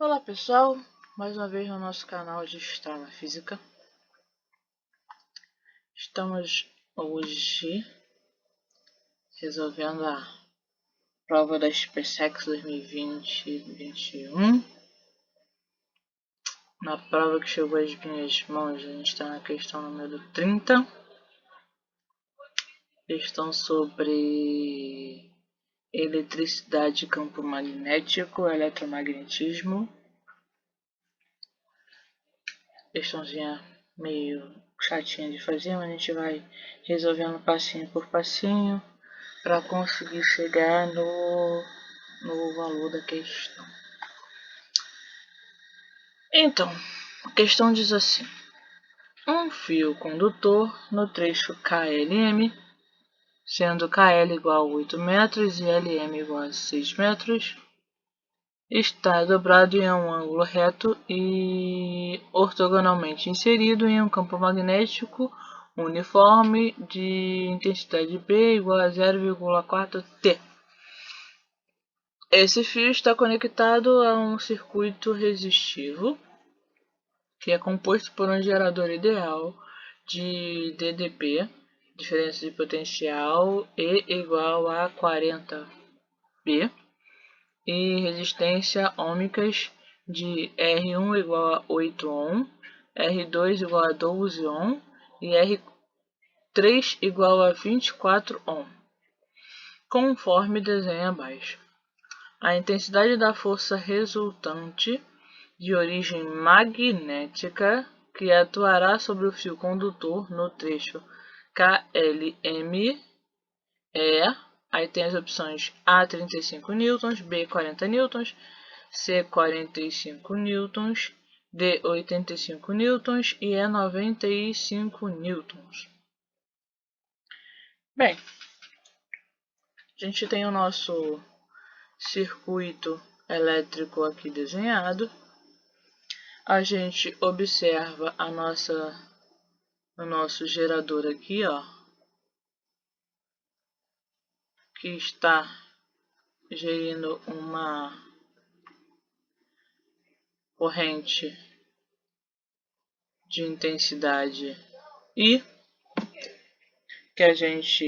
Olá pessoal, mais uma vez no nosso canal de História na Física. Estamos hoje resolvendo a prova da SpaceX 2020-2021. Na prova que chegou às minhas mãos, a gente está na questão número 30. Questão sobre eletricidade, campo magnético, eletromagnetismo. Questãozinha meio chatinha de fazer, mas a gente vai resolvendo passinho por passinho para conseguir chegar no valor da questão. Então, a questão diz assim: um fio condutor no trecho KLM, sendo KL igual a 8 metros e LM igual a 6 metros, está dobrado em um ângulo reto e ortogonalmente inserido em um campo magnético uniforme de intensidade B igual a 0,4 T. Esse fio está conectado a um circuito resistivo, que é composto por um gerador ideal de DDP, diferença de potencial, E igual a 40 B, e resistência ohmicas de R1 igual a 8 ohm, R2 igual a 12 ohm e R3 igual a 24 ohm, conforme desenho abaixo. A intensidade da força resultante de origem magnética que atuará sobre o fio condutor no trecho KLM é... Aí tem as opções A 35 newtons, B 40 newtons, C 45 newtons, D 85 newtons e E 95 newtons. Bem, a gente tem o nosso circuito elétrico aqui desenhado. A gente observa o nosso gerador aqui, ó, que está gerindo uma corrente de intensidade I, que a gente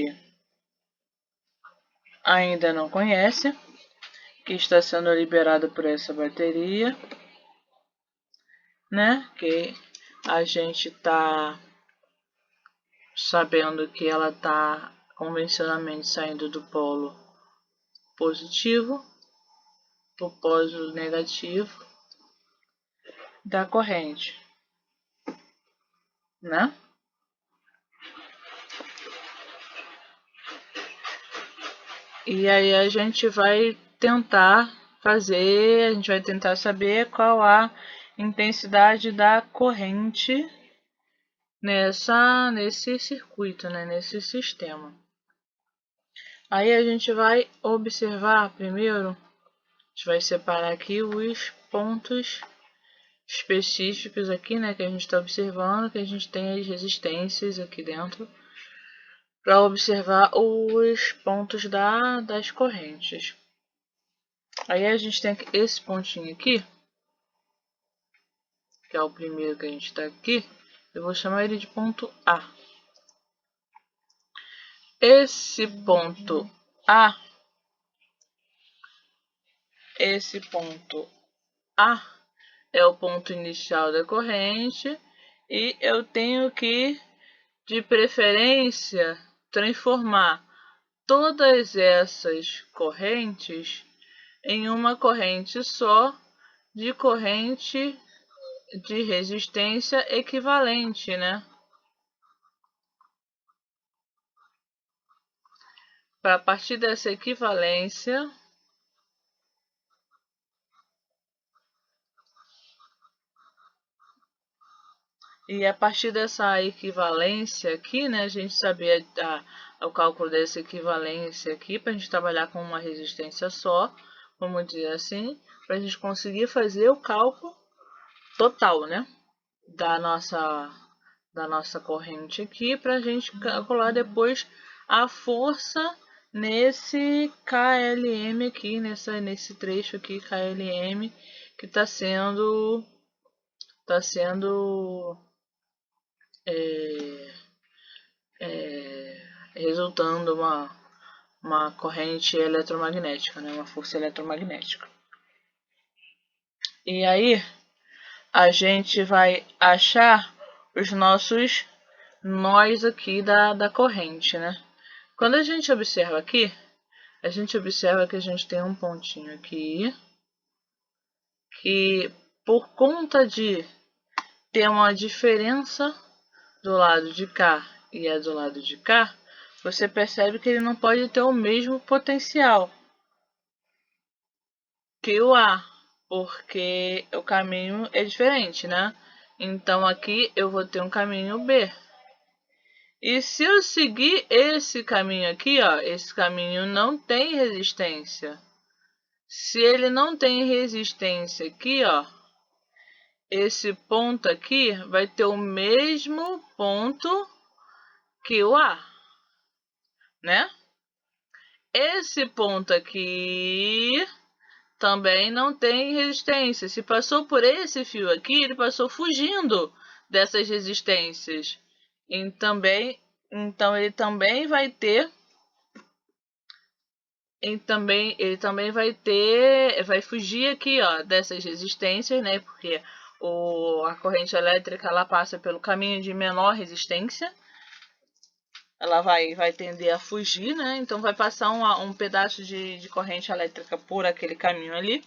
ainda não conhece, que está sendo liberada por essa bateria, né? Que a gente está sabendo que ela está convencionalmente saindo do polo positivo para o polo negativo da corrente, né? E aí a gente vai tentar saber qual a intensidade da corrente nesse circuito, né? Nesse sistema. Aí a gente vai observar primeiro, a gente vai separar aqui os pontos específicos aqui, né? Que a gente está observando, que a gente tem as resistências aqui dentro, para observar os pontos das correntes. Aí a gente tem esse pontinho aqui, que é o primeiro que a gente está aqui. Eu vou chamar ele de ponto A. Esse ponto A é o ponto inicial da corrente e eu tenho que, de preferência, transformar todas essas correntes em uma corrente só de corrente de resistência equivalente, né? Para partir dessa equivalência, e a partir dessa equivalência aqui, né, a gente saber o cálculo dessa equivalência aqui, para a gente trabalhar com uma resistência só, vamos dizer assim, para a gente conseguir fazer o cálculo total, né, da nossa corrente aqui, para a gente calcular depois a força nesse KLM aqui, nesse trecho aqui, KLM, que está sendo resultando uma corrente eletromagnética, né? Uma força eletromagnética. E aí a gente vai achar os nossos nós aqui da corrente, né? Quando a gente observa aqui, a gente observa que a gente tem um pontinho aqui, que por conta de ter uma diferença do lado de cá e a do lado de cá, você percebe que ele não pode ter o mesmo potencial que o A, porque o caminho é diferente, né? Então aqui eu vou ter um caminho B. E se eu seguir esse caminho aqui, ó, esse caminho não tem resistência. Se ele não tem resistência aqui, ó, esse ponto aqui vai ter o mesmo ponto que o A, né? Esse ponto aqui também não tem resistência. Se passou por esse fio aqui, ele passou fugindo dessas resistências. Então ele também vai ter vai fugir aqui, ó, dessas resistências, né? Porque a corrente elétrica ela passa pelo caminho de menor resistência. Ela vai tender a fugir, né? Então vai passar um pedaço de corrente elétrica por aquele caminho ali,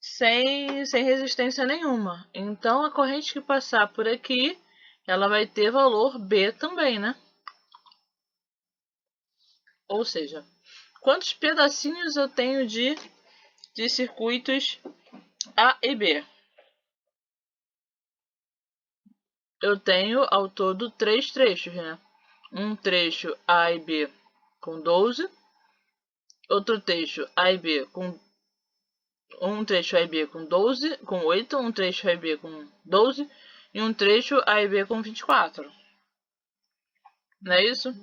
sem resistência nenhuma. Então a corrente que passar por aqui, ela vai ter valor B também, né? Ou seja, quantos pedacinhos eu tenho de circuitos A e B? Eu tenho ao todo 3 trechos, né? Um trecho A e B com 12, outro trecho A e B com um trecho A e B com 12, com 8, um trecho A e B com 12 e um trecho A e B com 24. Não é isso?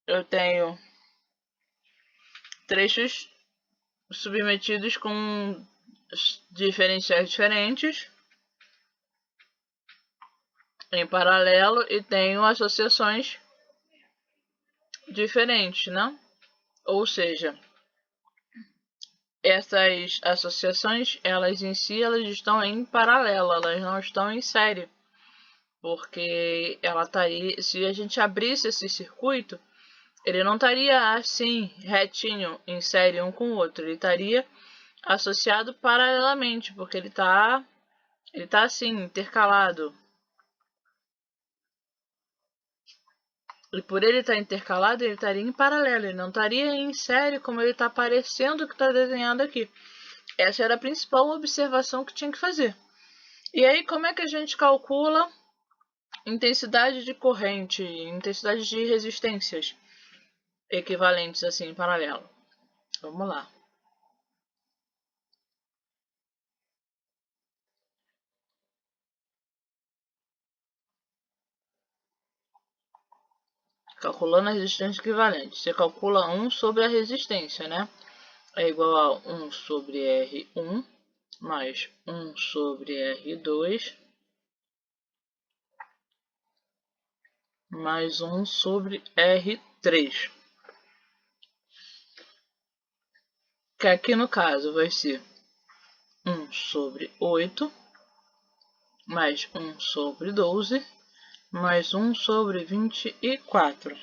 Eu tenho trechos submetidos com diferenciais diferentes em paralelo e tenho associações diferentes, né? Ou seja, essas associações, elas em si, elas estão em paralelo, elas não estão em série. Porque ela estaria, se a gente abrisse esse circuito, ele não estaria assim, retinho, em série um com o outro. Ele estaria associado paralelamente, porque ele tá assim, intercalado. E por ele estar intercalado, ele estaria em paralelo, ele não estaria em série como ele está aparecendo que está desenhado aqui. Essa era a principal observação que tinha que fazer. E aí, como é que a gente calcula intensidade de corrente, intensidade de resistências equivalentes assim em paralelo? Vamos lá. Calculando a resistência equivalente. Você calcula 1 sobre a resistência, né? É igual a 1 sobre R1 mais 1 sobre R2 mais 1 sobre R3. Que aqui no caso vai ser 1 sobre 8 mais 1 sobre 12 mais 1 sobre 24.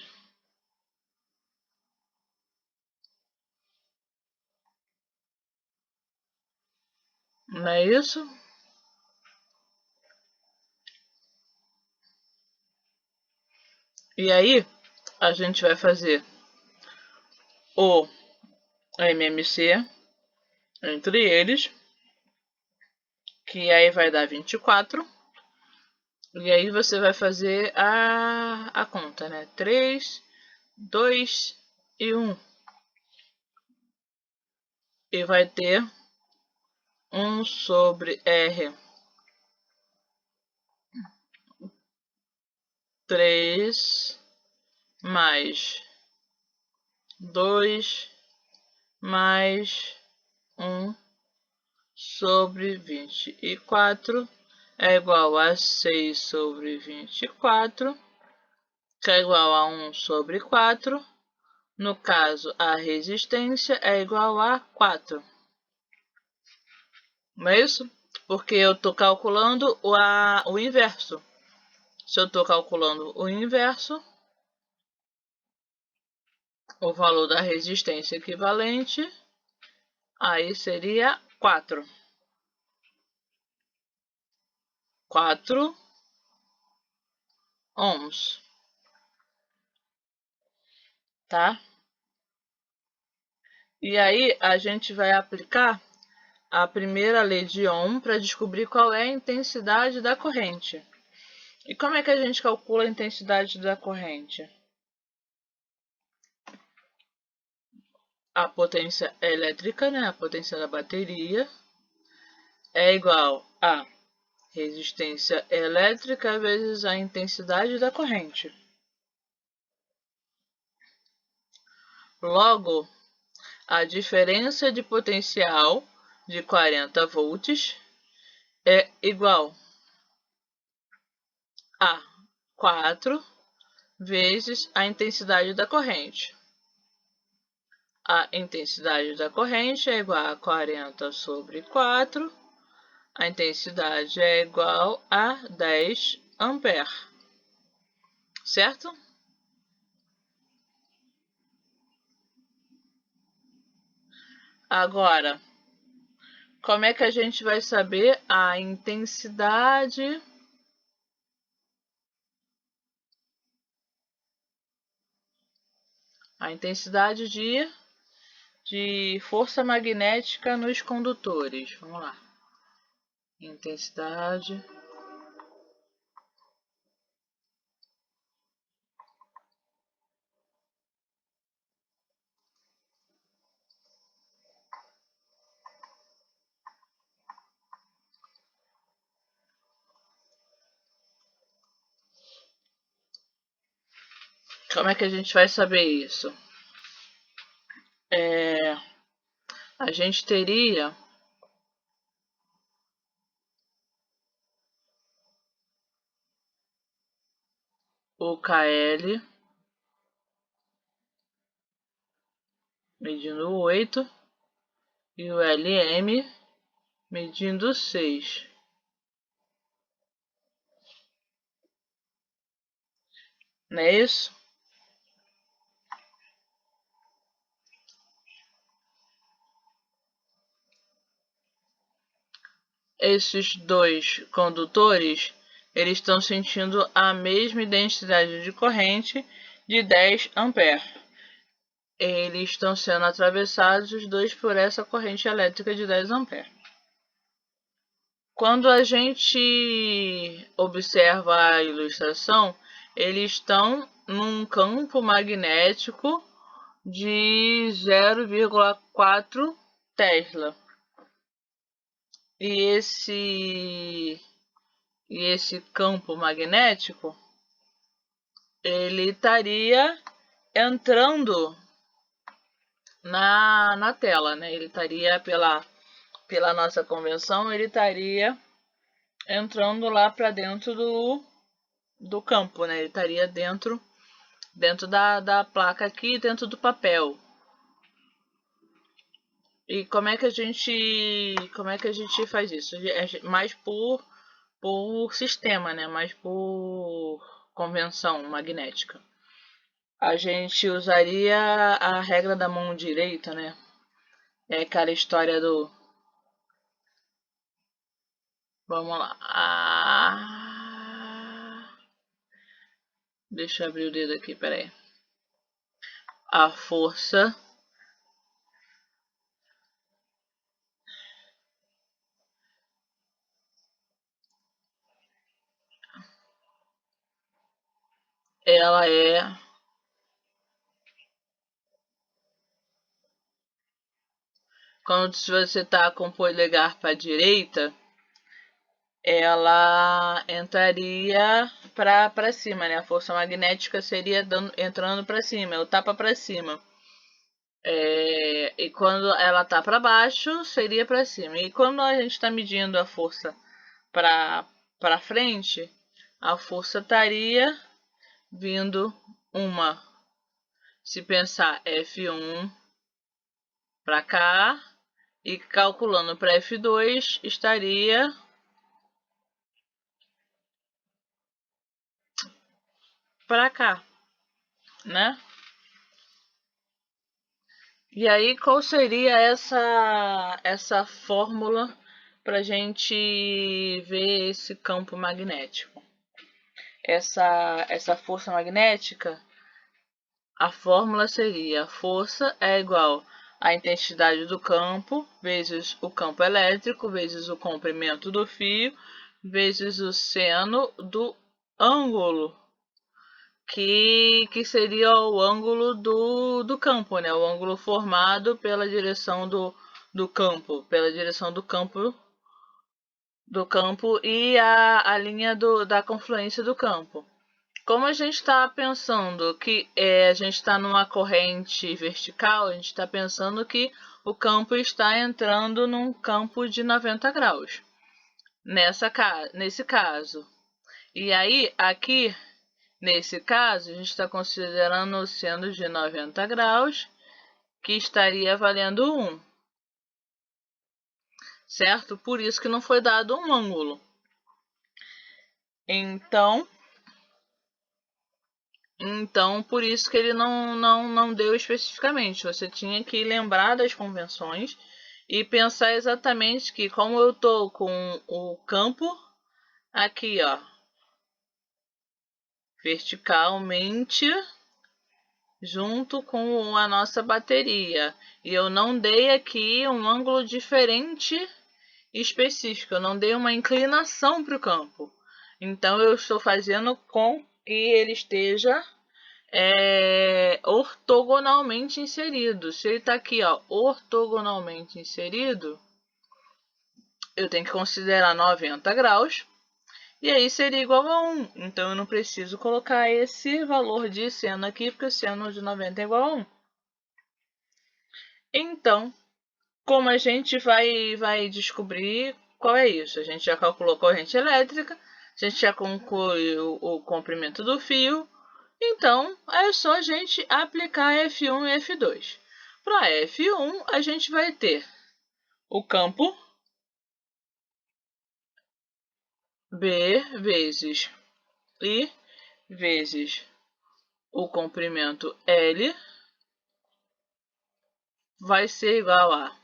Não é isso? E aí, a gente vai fazer o MMC entre eles, que aí vai dar 24. E aí você vai fazer a conta, né? 3, 2 e 1. E vai ter 1 sobre R3 mais 2 mais 1 sobre 24 é igual a 6 sobre 24, que é igual a 1 sobre 4. No caso, a resistência é igual a 4. Não é isso? Porque eu estou calculando o inverso. Se eu estou calculando o inverso, o valor da resistência equivalente, aí seria 4. 4 ohms. Tá? E aí a gente vai aplicar a primeira lei de Ohm para descobrir qual é a intensidade da corrente. E como é que a gente calcula a intensidade da corrente? A potência elétrica, né, a potência da bateria, é igual a resistência elétrica vezes a intensidade da corrente. Logo, a diferença de potencial de 40 volts é igual a 4 vezes a intensidade da corrente. A intensidade da corrente é igual a 40 sobre 4. A intensidade é igual a 10 amperes. Certo? Agora, como é que a gente vai saber a intensidade de força magnética nos condutores? Vamos lá. Intensidade. Como é que a gente vai saber isso? A gente teria o KL medindo 8 e o LM medindo 6. Não é isso? Esses dois condutores, eles estão sentindo a mesma densidade de corrente de 10 amperes. Eles estão sendo atravessados os dois por essa corrente elétrica de 10 amperes. Quando a gente observa a ilustração, eles estão num campo magnético de 0,4 Tesla. E esse campo magnético, ele estaria entrando na tela, né? Ele estaria pela nossa convenção, ele estaria entrando lá para dentro do campo, né? Ele estaria dentro da placa aqui, dentro do papel. E como é que a gente faz isso? Mais por sistema, né? Mais por convenção magnética. A gente usaria a regra da mão direita, né? É aquela história do... Vamos lá. Deixa eu abrir o dedo aqui, peraí. A força ela é quando você tá com o polegar para a direita, ela entraria para cima, né? A força magnética seria entrando para cima, o tapa para cima. E quando ela tá para baixo, seria para cima. E quando a gente está medindo a força para frente, a força estaria vindo uma. Se pensar F1 para cá e calculando para F2, estaria para cá, né? E aí, qual seria essa fórmula para a gente ver esse campo magnético? Essa força magnética, a fórmula seria: força é igual à intensidade do campo vezes o campo elétrico vezes o comprimento do fio vezes o seno do ângulo, que seria o ângulo do campo, né? O ângulo formado pela direção do campo, pela direção do campo e a linha da confluência do campo. Como a gente está pensando que a gente está numa corrente vertical, a gente está pensando que o campo está entrando num campo de 90 graus, nesse caso. E aí, aqui, nesse caso, a gente está considerando o seno de 90 graus, que estaria valendo 1, certo? Por isso que não foi dado um ângulo. Então, por isso que ele não deu especificamente. Você tinha que lembrar das convenções e pensar exatamente que, como eu tô com o campo aqui, ó, verticalmente junto com a nossa bateria, e eu não dei aqui um ângulo diferente específico, eu não dei uma inclinação para o campo. Então, eu estou fazendo com que ele esteja ortogonalmente inserido. Se ele está aqui, ó, ortogonalmente inserido, eu tenho que considerar 90 graus, e aí seria igual a 1. Então, eu não preciso colocar esse valor de seno aqui, porque o seno de 90 é igual a 1. Então, como a gente vai descobrir qual é isso? A gente já calculou a corrente elétrica, a gente já concluiu o comprimento do fio, então é só a gente aplicar F1 e F2. Para F1, a gente vai ter o campo B vezes I vezes o comprimento L vai ser igual a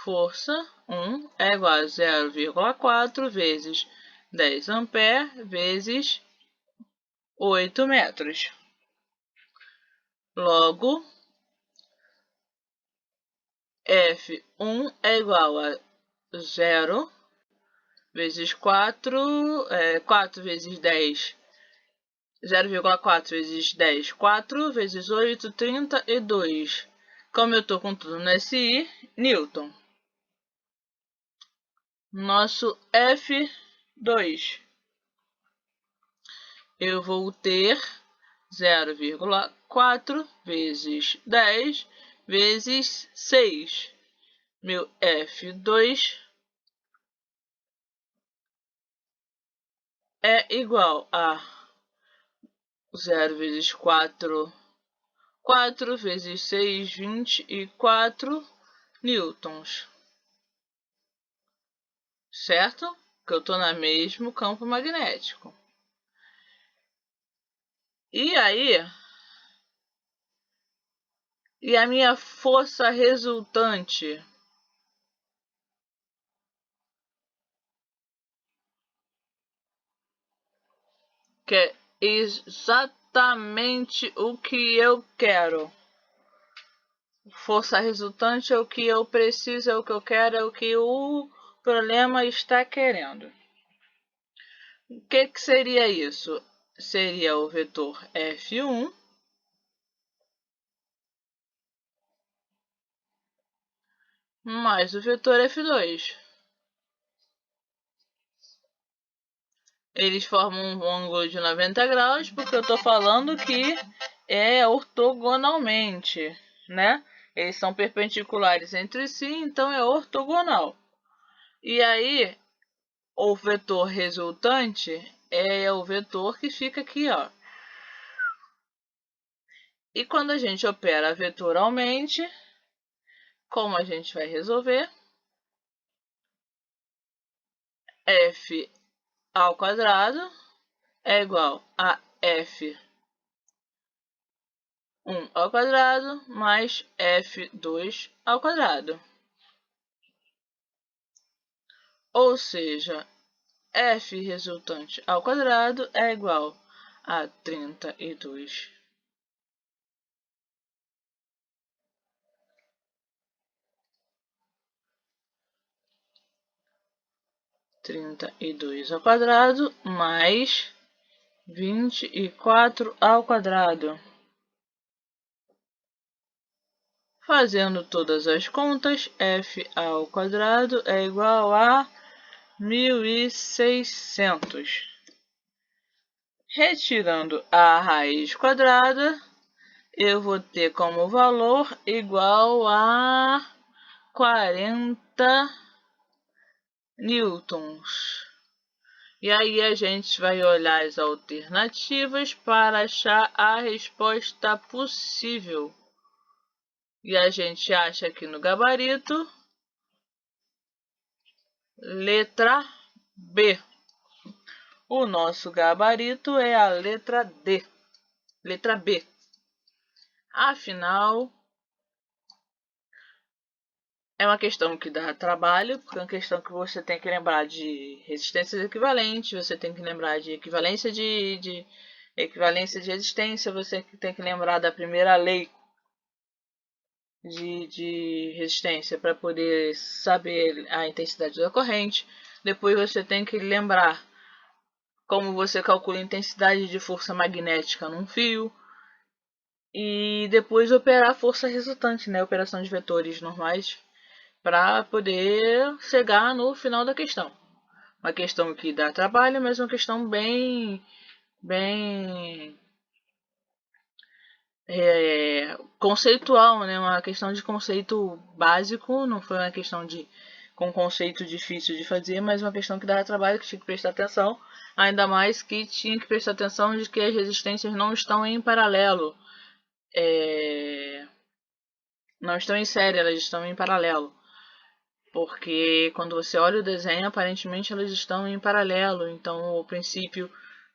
força 1 é igual a 0,4 vezes 10 ampere vezes 8 metros. Logo, F1 é igual a 0 vezes 4, 4 vezes 10, 0,4 vezes 10, 4 vezes 8, 32. Como eu estou com tudo no SI, Newton. Nosso F2, eu vou ter 0,4 vezes 10 vezes 6. Meu F2 é igual a 0 vezes 4, 4 vezes 6, 24 newtons. Certo? Que eu estou no mesmo campo magnético. E aí, e a minha força resultante? Que é exatamente o que eu quero. Força resultante é o que eu preciso, é o que eu quero, é o que o problema está querendo. O que seria isso? Seria o vetor F1 mais o vetor F2. Eles formam um ângulo de 90 graus, porque eu estou falando que é ortogonalmente, né? Eles são perpendiculares entre si, então é ortogonal. E aí, o vetor resultante é o vetor que fica aqui, ó. E quando a gente opera vetoralmente, como a gente vai resolver? F ao quadrado é igual a F1 ao quadrado mais F2 ao quadrado. Ou seja, F resultante ao quadrado é igual a 32. 32 ao quadrado mais 24 ao quadrado. Fazendo todas as contas, f ao quadrado é igual a 1600. Retirando a raiz quadrada, eu vou ter como valor igual a 40 newtons. E aí a gente vai olhar as alternativas para achar a resposta possível. E a gente acha aqui no gabarito, letra B. O nosso gabarito é a letra D, letra B. Afinal, é uma questão que dá trabalho, porque é uma questão que você tem que lembrar de resistências equivalentes, você tem que lembrar de equivalência de resistência, você tem que lembrar da primeira lei de resistência para poder saber a intensidade da corrente. Depois você tem que lembrar como você calcula a intensidade de força magnética num fio. E depois operar a força resultante, né? Operação de vetores normais, para poder chegar no final da questão. Uma questão que dá trabalho, mas uma questão bem conceitual, né? Uma questão de conceito básico, não foi uma questão com conceito difícil de fazer, mas uma questão que dá trabalho, que tinha que prestar atenção, ainda mais que tinha que prestar atenção de que as resistências não estão em paralelo, não estão em série, elas estão em paralelo. Porque quando você olha o desenho, aparentemente elas estão em paralelo. Então, o princípio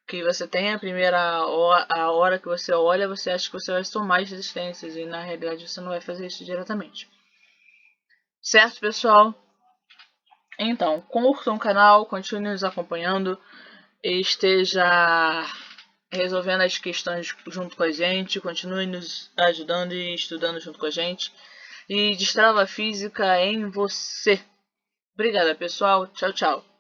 que você tem a hora que você olha, você acha que você vai somar as resistências. E na realidade você não vai fazer isso diretamente. Certo, pessoal? Então, curtam o canal, continue nos acompanhando. Esteja resolvendo as questões junto com a gente. Continue nos ajudando e estudando junto com a gente. E destrava física em você. Obrigada, pessoal. Tchau, tchau.